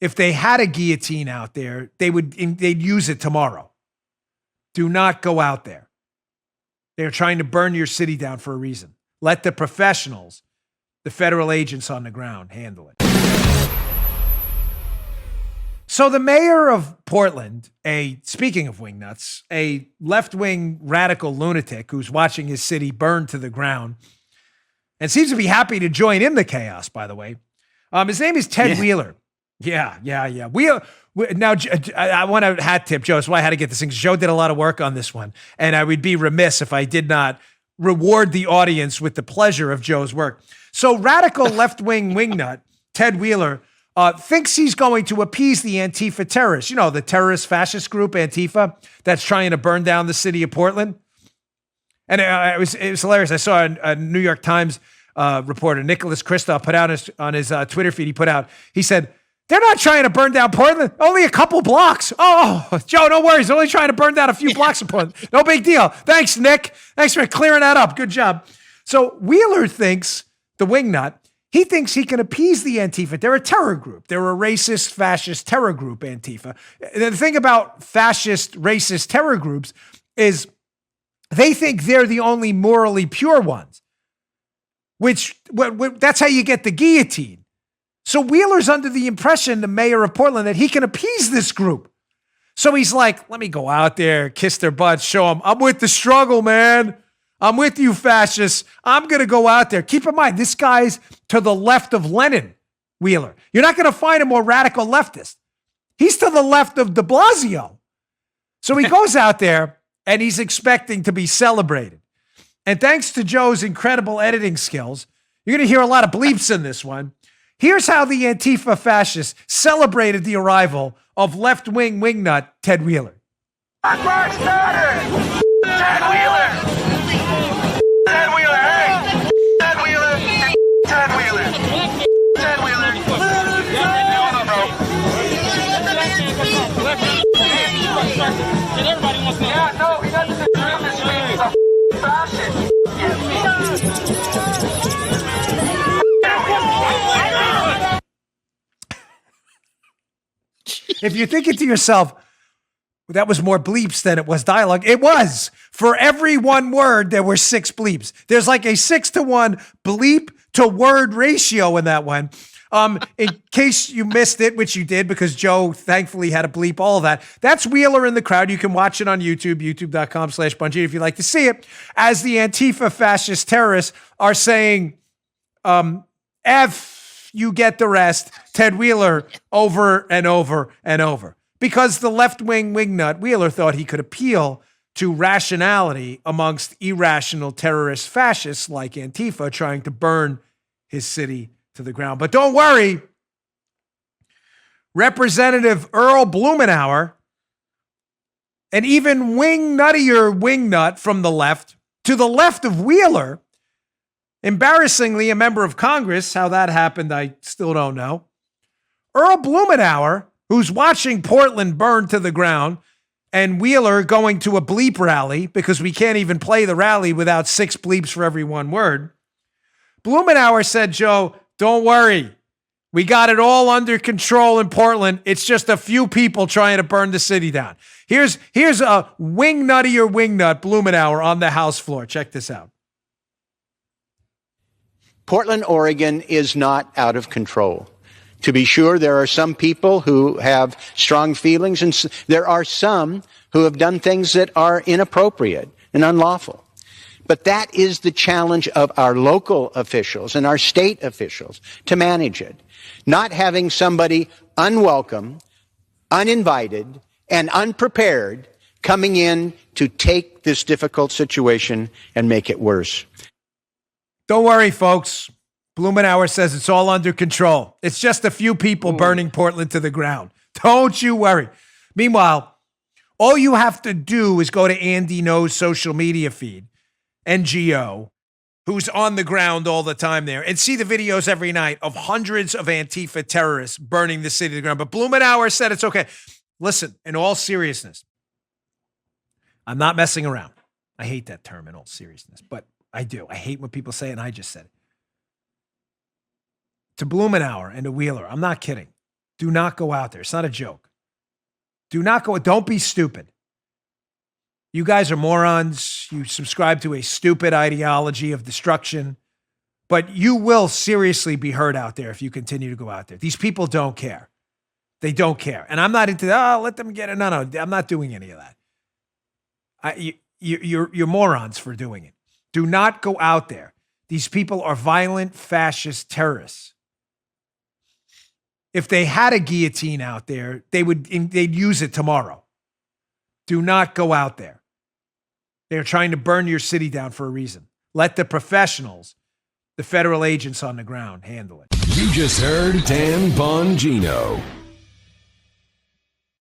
if they had a guillotine out there, they'd use it tomorrow. Do not go out there. They're trying to burn your city down for a reason. Let the professionals, the federal agents on the ground, handle it. So the mayor of Portland, speaking of wingnuts, a left-wing radical lunatic who's watching his city burn to the ground and seems to be happy to join in the chaos, by the way. His name is Ted Wheeler. Yeah. Now, I want to hat tip Joe. That's why I had to get this thing. Joe did a lot of work on this one, and I would be remiss if I did not reward the audience with the pleasure of Joe's work. So radical left-wing wingnut, Ted Wheeler, thinks he's going to appease the Antifa terrorists. You know, the terrorist fascist group Antifa that's trying to burn down the city of Portland. And it was hilarious. I saw a New York Times reporter, Nicholas Kristof, put out on his Twitter feed. He said, they're not trying to burn down Portland. Only a couple blocks. Oh, Joe, no worries. They're only trying to burn down a few blocks of Portland. No big deal. Thanks, Nick. Thanks for clearing that up. Good job. So Wheeler thinks, the wingnut, he thinks he can appease the Antifa. They're a terror group. They're a racist, fascist terror group, Antifa. The thing about fascist, racist terror groups is they think they're the only morally pure ones, that's how you get the guillotine. So Wheeler's under the impression, the mayor of Portland, that he can appease this group. So he's like, let me go out there, kiss their butts, show them, I'm with the struggle, man. I'm with you, fascists. I'm going to go out there. Keep in mind, this guy's to the left of Lenin, Wheeler. You're not going to find a more radical leftist. He's to the left of de Blasio. So he goes out there and he's expecting to be celebrated. And thanks to Joe's incredible editing skills, you're going to hear a lot of bleeps in this one. Here's how the Antifa fascists celebrated the arrival of left-wing wingnut Ted Wheeler. Black Lives Matter! Ted Wheeler! Ted Wheeler, hey! Ted Wheeler! Ted Wheeler! Ted Wheeler! No, bro. Yeah, no, he doesn't deserve this week. He's a fascist. If you're thinking to yourself, that was more bleeps than it was dialogue. It was. For every one word, there were 6 bleeps. There's like a 6-to-1 bleep to word ratio in that one. In case you missed it, which you did because Joe thankfully had to bleep all of that. That's Wheeler in the crowd. You can watch it on YouTube, youtube.com/Bongino if you'd like to see it. As the Antifa fascist terrorists are saying, F, you get the rest, Ted Wheeler, over and over and over. Because the left-wing wingnut Wheeler thought he could appeal to rationality amongst irrational terrorist fascists like Antifa trying to burn his city to the ground. But don't worry, Representative Earl Blumenauer, an even wingnuttier wingnut from the left, to the left of Wheeler, embarrassingly a member of Congress. How that happened, I still don't know. Earl Blumenauer, who's watching Portland burn to the ground, and Wheeler going to a bleep rally because we can't even play the rally without 6 bleeps for every one word. Blumenauer said, Joe, don't worry. We got it all under control in Portland. It's just a few people trying to burn the city down. Here's a wingnuttier wingnut Blumenauer on the House floor. Check this out. Portland, Oregon is not out of control. To be sure, there are some people who have strong feelings, and there are some who have done things that are inappropriate and unlawful. But that is the challenge of our local officials and our state officials to manage it. Not having somebody unwelcome, uninvited, and unprepared coming in to take this difficult situation and make it worse. Don't worry, folks. Blumenauer says it's all under control. It's just a few people burning Portland to the ground. Don't you worry. Meanwhile, all you have to do is go to Andy No's social media feed, NGO, who's on the ground all the time there, and see the videos every night of hundreds of Antifa terrorists burning the city to the ground. But Blumenauer said it's okay. Listen, in all seriousness, I'm not messing around. I hate that term in all seriousness, but I do. I hate when people say it, and I just said it. To Blumenauer and to Wheeler, I'm not kidding. Do not go out there. It's not a joke. Do not go. Don't be stupid. You guys are morons. You subscribe to a stupid ideology of destruction, but you will seriously be hurt out there if you continue to go out there. These people don't care. They don't care. And I'm not into that. Oh, let them get it. No, I'm not doing any of that. You're morons for doing it. Do not go out there. These people are violent, fascist terrorists. If they had a guillotine out there, they'd use it tomorrow. Do not go out there. They're trying to burn your city down for a reason. Let the professionals, the federal agents on the ground, handle it. You just heard Dan Bongino.